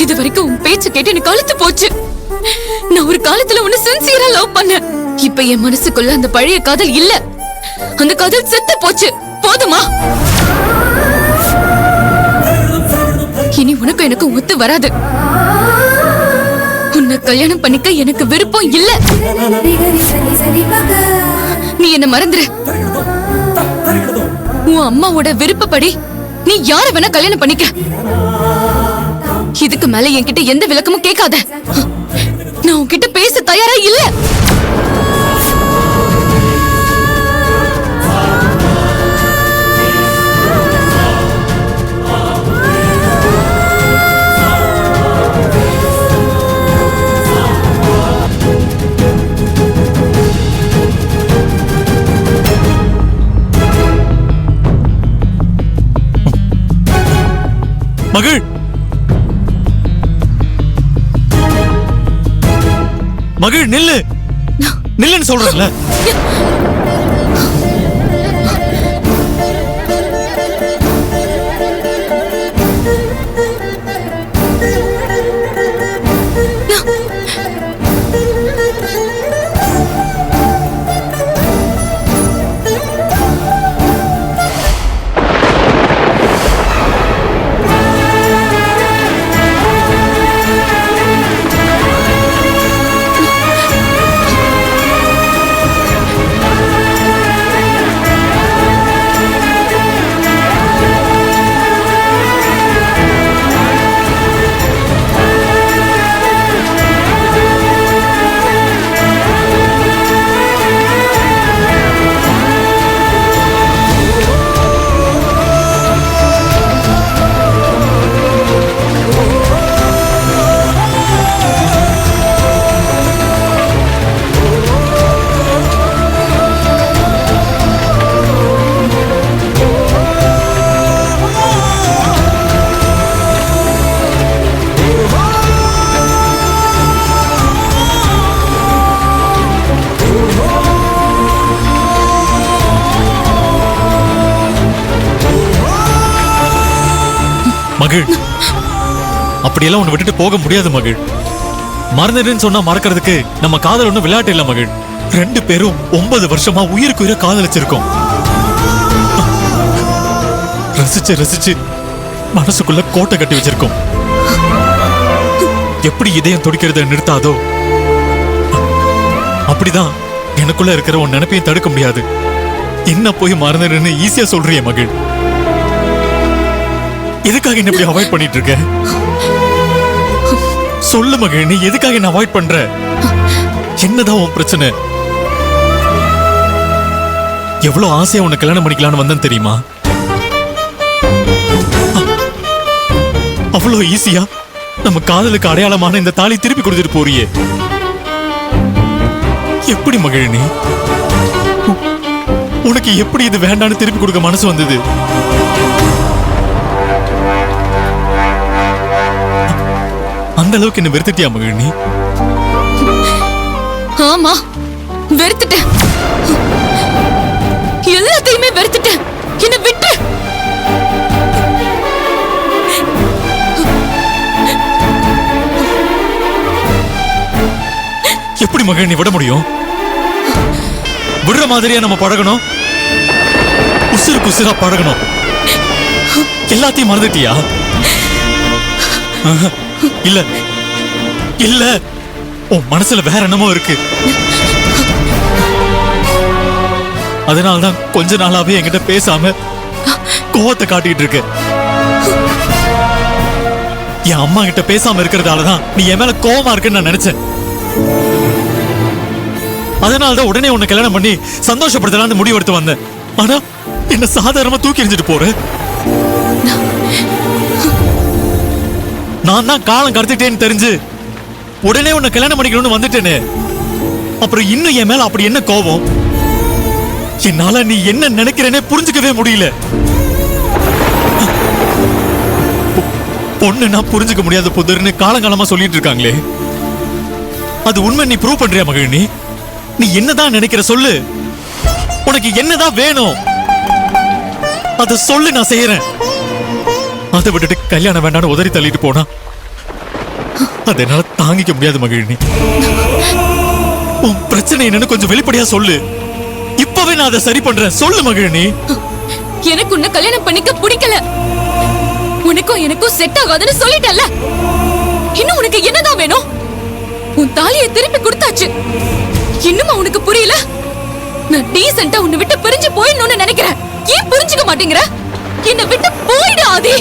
இது வரைக்கும் உன் பேச்சு கேட்டு எனக்கு அழுத்து போச்சு. நான் ஒரு காலத்துல உன்னை சின்சியரா லவ் பண்ணேன். இப்ப என் மனசுக்குள்ள அந்த பழைய காதல் இல்ல. அந்த காதல் செத்து போச்சு. போதுமா? இனி உனக்கு எனக்கு ஒத்து வராது. உன்னை கல்யாணம் பண்ணிக்க எனக்கு விருப்பம் இல்ல. நீ என்ன மறந்துரு. உன் அம்மாவோட விருப்பப்படி நீ யார வேணா கல்யாணம் பண்ணிக்க. இதுக்கு மேல என்கிட்ட எந்த விளக்கமும் கேட்காத. நான் உன்கிட்ட பேச தயாரா இல்ல. மகள், மகள் நில்லு, நில்லுன்னு சொல்றேன்ல. மகள், அப்படியெல்லாம் உன்னை விட்டுட்டு போக முடியாது மகள். மறந்துடுன்னு சொன்னா மறக்கிறதுக்கு நம்ம காதல் ஒண்ணு விளையாட்டு இல்ல மகள். 2 பேரும் 9 வருஷமா உயிருக்கு உயிரை காதலிச்சிருக்கோம். ரசிச்சு ரசிச்சு மனசுக்குள்ள கோட்டை கட்டி வச்சிருக்கோம். எப்படி இதயம் துடிக்கிறத நிறுத்தாதோ அப்படிதான் எனக்குள்ள இருக்கிற உன் நினைப்பையும் தடுக்க முடியாது. என்ன போய் மறந்துடுன்னு ஈஸியா சொல்றிய மகள். எதுக்காக என்ன இப்படி அவாய்ட் பண்ணிட்டு இருக்க? சொல்லு மகள், நீ எதுக்காக என்ன அவாய்ட் பண்ற? என்னதான் உன் பிரச்சனை? எவ்வளவு ஆசையா உன்னை கல்யாணம் பண்ணிக்கலான்னு வந்தேன் தெரியுமா? அவ்வளவு ஈஸியா நம்ம காதலுக்கு அடையாளமான இந்த தாலி திருப்பி கொடுத்துட்டு போறியே. எப்படி மகள் நீ? உனக்கு எப்படி இது வேண்டான்னு திருப்பி கொடுக்க மனசு வந்தது? அந்த அளவுக்கு என்ன வெறுத்துட்டியா மகள் நீ? ஆமா, வெறுத்துட்டேன். எல்லாத்தையுமே வெறுத்துட்டேன். என்ன விட்டு. எப்படி மகள் நீ விட முடியும்? விடுற மாதிரியா நம்ம பழகணும்? உசுருக்கு உசுரா பழகணும். எல்லாத்தையும் மறந்துட்டியா? இல்ல இல்ல, உன் மனசுல வேற என்னமோ இருக்கு. அதனாலதான் கொஞ்ச நாளாவே என்கிட்ட பேசாம கோவத்தை காட்டிட்டு இருக்க. என் அம்மா கிட்ட பேசாம இருக்கிறதாலதான் நீ என் மேல கோவமா இருக்குன்னு நான் நினைச்சேன். அதனாலதான் உடனே உன்னை கல்யாணம் பண்ணி சந்தோஷப்படுத்தலான்னு முடிவெடுத்து வந்தேன். ஆனா என்ன சாதாரணமா தூக்கி எறிஞ்சிட்டு போற. நான் தான் காலம் கடத்திட்டேன்னு தெரிஞ்சு உடனே உன்னை கல்யாணம் பண்ணிக்கணும்னு வந்துட்டேனே. அப்புறம் இன்னும் என் மேல அப்படி என்ன கோபம்? என்னால நீ என்ன நினைக்கிறேனே புரிஞ்சுக்கவே முடியல. பொண்ணுன்னா புரிஞ்சுக்க முடியாத புதர்னு காலங்காலமா சொல்லிட்டு இருக்காங்களே, அது உண்மை. நீ ப்ரூவ் பண்றியா மகள்? நீ என்னதான் நினைக்கிற சொல்லு. உனக்கு என்னதான் வேணும் அத சொல்லு, நான் செய்யறேன். அதை விட்டுட்டு கல்யாணம் வேண்டாம்னு உதறி தள்ளிட்டு போனா அதை என்னால தாங்கிக்க முடியாது மகிழினி. உன் பிரச்சனை என்னன்னு கொஞ்சம் வெளிப்படையா சொல்லு. இப்பவே நான் அதை சரி பண்றேன். சொல்லு மகிழினி. எனக்கு உன்னை கல்யாணம் பண்ணிக்க பிடிக்கல. உனக்கும் எனக்கும் செட் ஆகாதுன்னு சொல்லிட்டல்ல. இன்னும் உனக்கு என்னதான் வேணும்? உன் தாலியை திருப்பி கொடுத்தாச்சு. இன்னுமா உனக்கு புரியல? நான் டீசென்ட்டா உன்னை விட்டு பிரிஞ்சு போயிடணும்னு நினைக்கிறேன். ஏன் புரிஞ்சுக்க மாட்டேங்கிற? என்னை விட்டு போயிடு ஆதி.